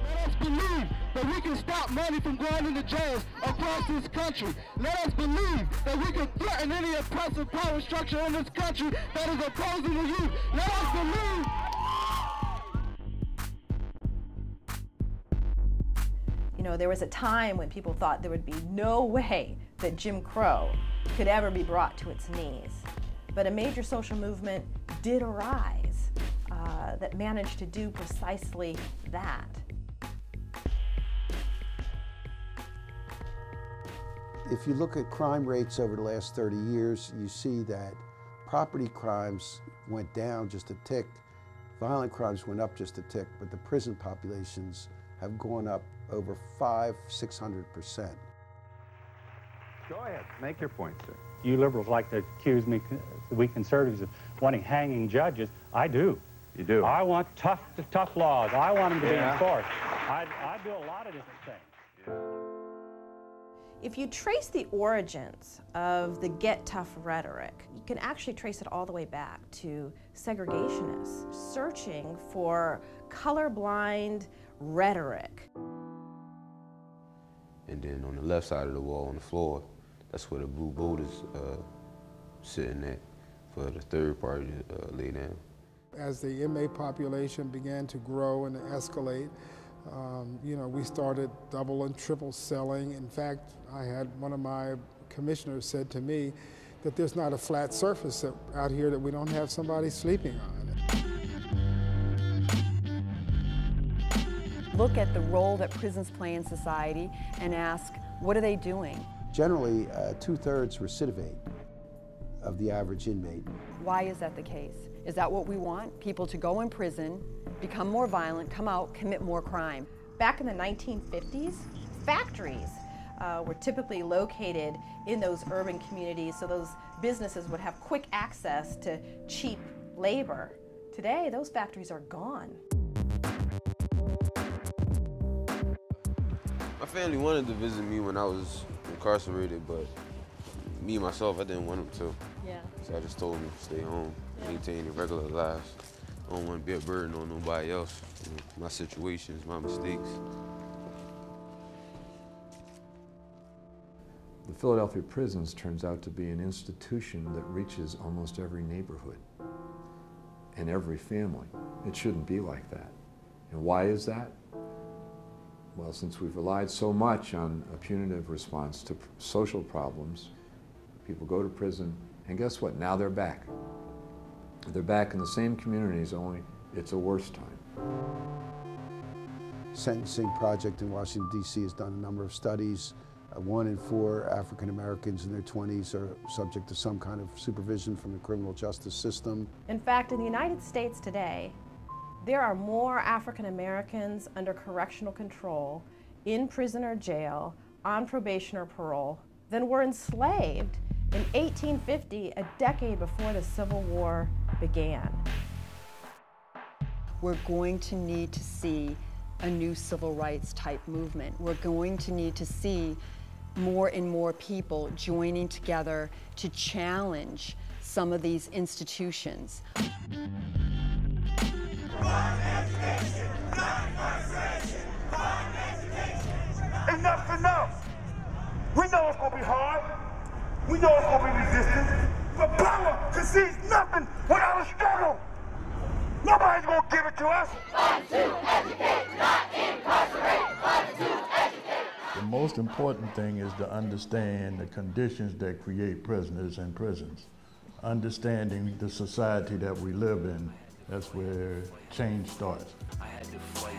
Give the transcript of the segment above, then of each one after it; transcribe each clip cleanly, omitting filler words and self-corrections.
Let us believe that we can stop money from going into jails across this country. Let us believe that we can threaten any oppressive power structure in this country that is opposing the youth. Let us believe. You know, there was a time when people thought there would be no way that Jim Crow could ever be brought to its knees. But a major social movement did arise that managed to do precisely that. If you look at crime rates over the last 30 years, you see that property crimes went down just a tick, violent crimes went up just a tick, but the prison populations have gone up over 500–600%. Go ahead, make your point, sir. You liberals like to accuse me, we conservatives, of wanting hanging judges. I do. You do? I want tough laws. I want them to be enforced. I do a lot of different things. If you trace the origins of the get tough rhetoric, you can actually trace it all the way back to segregationists searching for colorblind rhetoric. And then on the left side of the wall, on the floor, that's where the blue boat is sitting at for the third party to lay down. As the inmate population began to grow and escalate, you know, we started double and triple selling. In fact, I had one of my commissioners said to me that there's not a flat surface out here that we don't have somebody sleeping on. Look at the role that prisons play in society and ask, what are they doing? Generally, 2/3 recidivate of the average inmate. Why is that the case? Is that what we want? People to go in prison, become more violent, come out, commit more crime. Back in the 1950s, factories were typically located in those urban communities, so those businesses would have quick access to cheap labor. Today, those factories are gone. My family wanted to visit me when I was incarcerated, but me, myself, I didn't want them to. Yeah. So I just told them to stay home, maintain their regular lives. I don't want to be a burden on nobody else. You know, my situations, my mistakes. The Philadelphia prisons turns out to be an institution that reaches almost every neighborhood and every family. It shouldn't be like that. And why is that? Well, since we've relied so much on a punitive response to social problems, people go to prison, and guess what? Now they're back. They're back in the same communities, only it's a worse time. Sentencing Project in Washington, D.C. has done a number of studies. 1 in 4 African Americans in their 20s are subject to some kind of supervision from the criminal justice system. In fact, in the United States today, there are more African Americans under correctional control, in prison or jail, on probation or parole, than were enslaved in 1850, a decade before the Civil War began. We're going to need to see a new civil rights type movement. We're going to need to see more and more people joining together to challenge some of these institutions. Enough's enough. We know it's gonna be hard. We know it's gonna be resistance. But power concedes nothing without a struggle. Nobody's gonna give it to us. Fight to educate, not incarcerate. Fight to educate. The most important thing is to understand the conditions that create prisoners in prisons. Understanding the society that we live in, that's where change starts. I had to fight.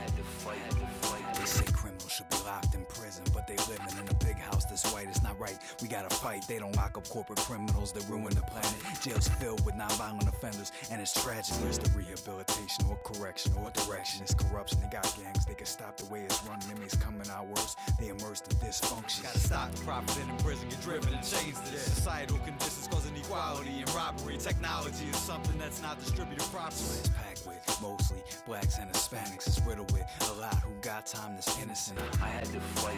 They say criminals should be locked in prison, but they living in a big house that's white. It's not right. We gotta fight. They don't lock up corporate criminals that ruin the planet. Jails filled with nonviolent offenders, and it's tragic. Where's the rehabilitation or correction or direction? It's corruption. They got gangs. They can stop the way it's run. Inmates coming out worse. They immersed in dysfunction. Gotta stop the profiting in prison, get driven and change this. Societal conditions cause inequality and robbery. Technology is something that's not distributed properly. It's packed with mostly blacks and Hispanics. It's riddled with a lot who got time that's innocent. I had to fight.